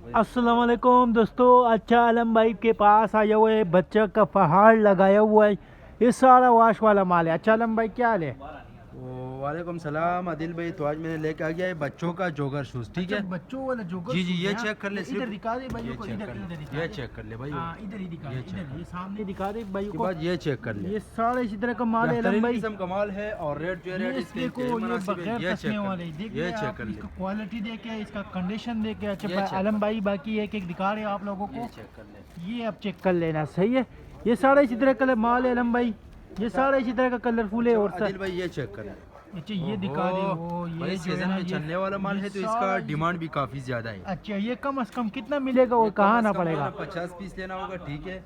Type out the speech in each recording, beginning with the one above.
अस्सलाम वालेकुम दोस्तों। अच्छा आलम भाई के पास आया हुआ है, बच्चा का पहाड़ लगाया हुआ है, ये सारा वाश वाला माल है। अच्छा आलम भाई क्या हाल है? वालेकुम सलाम आदिल भाई। तो आज मैंने लेके आ गया है बच्चों का जोगर शूज, ठीक है। बच्चों वाला जोगर जी जी, शूज ये है, हाँ? चेक कर ले, इधर सिर्फ दिखा दे भाई ये को, चेक इधर कर इधर ले, दिखा ये दे। चेक कर ले भाई। हाँ इधर ही दिखा दे, ये चेक इधर कर ये सामने दिखा दे भाई के को। बाद ये चेक कर ले। ये सारे इसी तरह का माल है आलम बेहतरीन भाई। किस्म कमाल है और रेट जो है रेट ये इसके देखो, इंतहाई ये मुनासिब है। बगैर ये कसने चेक कर वाले, ले, देख ये ले चेक आप, कर ले, इसका क्वालिटी देखे, इसका कंडीशन देखे। अच्छा ये चेक आलम कर भाई बाकी एक एक दिखा रहे हैं आप लोगों ये को, चेक कर ले। ये आप चेक कर लेना, सही है। ये सारा इसी तरह का माल है आलम भाई, ये सारा इसी तरह का कलरफुल है। और आदिल भाई ये चेक कर ले। अच्छा ये दिखा दे वो, ये भाई जो है सीजन ना में ये चलने वाला माल ये है तो इसका सारा डिमांड भी काफी ज्यादा है। अच्छा ये कम से कम कितना मिलेगा और कहाँ आना पड़ेगा? 50 पीस लेना होगा, ठीक है।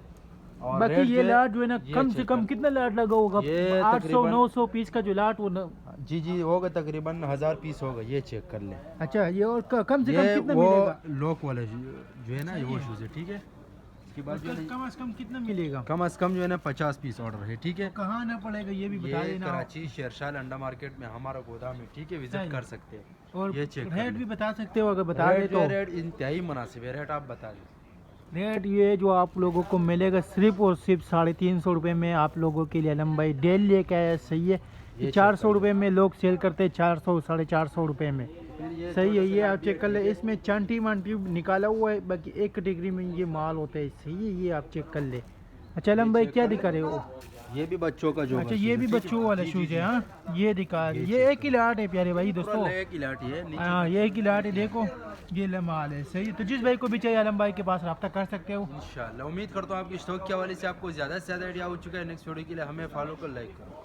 और बाकी रेट ये लाट जो है ना, ये कम से चेक कम कर। कितना लाट लगा होगा? ये 800-900 पीस का जो लाट वो जी जी होगा, तकरीबन 1000 पीस होगा। ये चेक कर ले। अच्छा ये और कम से कम ये कितना वो मिलेगा? लॉक वाला जो है ना, ये वो शूज है, ठीक है। इसके बाद जो है कम से कम कितना मिलेगा? कम से कम जो है ना 50 पीस ऑर्डर है, ठीक है। कहाँ आना पड़ेगा ये भी बता ये देना। कराची शेरशाह अंडा मार्केट में हमारा गोदाम है, ठीक है, सही। विजिट कर सकते हैं। और ये चेक कर रेट ले। भी बता सकते हो अगर बता दे तो? रेट इंतहाई मुनासिब है, रेट आप बता दें। रेट ये जो आप लोगों को मिलेगा सिर्फ और सिर्फ 350 रुपये में आप लोगों के लिए आलम भाई डेल लेके आया, सही है। ये 400 रुपये में लोग सेल करते हैं, 400-450 रुपये में, सही है। ये आप चेक कर ले, इसमें चांटी मांटी निकाला हुआ है, बाकी एक कैटेगरी में ये माल होता है, सही है। ये आप चेक कर ले। अच्छा आलम भाई क्या दिखा रहे हो? ये भी बच्चों का जो अच्छा ये भी बच्चों वाला शूज है, हाँ ये दिखा रहे। ये एक ही लाट है प्यारे भाई दोस्तों, एक इलाटी है नीचे। हाँ ये एक ही लाट है, देखो ये माल है, सही है। तो जिस भाई को भी चाहिए आलम भाई के पास रब्ता कर सकते हो इंशाल्लाह। उम्मीद करता हूँ आपकी स्टॉक के हवाले से आपको ज़्यादा से ज़्यादा आइडिया हो चुका है। नेक्स्ट वीडियो के लिए हमें फॉलो कर, लाइक करो।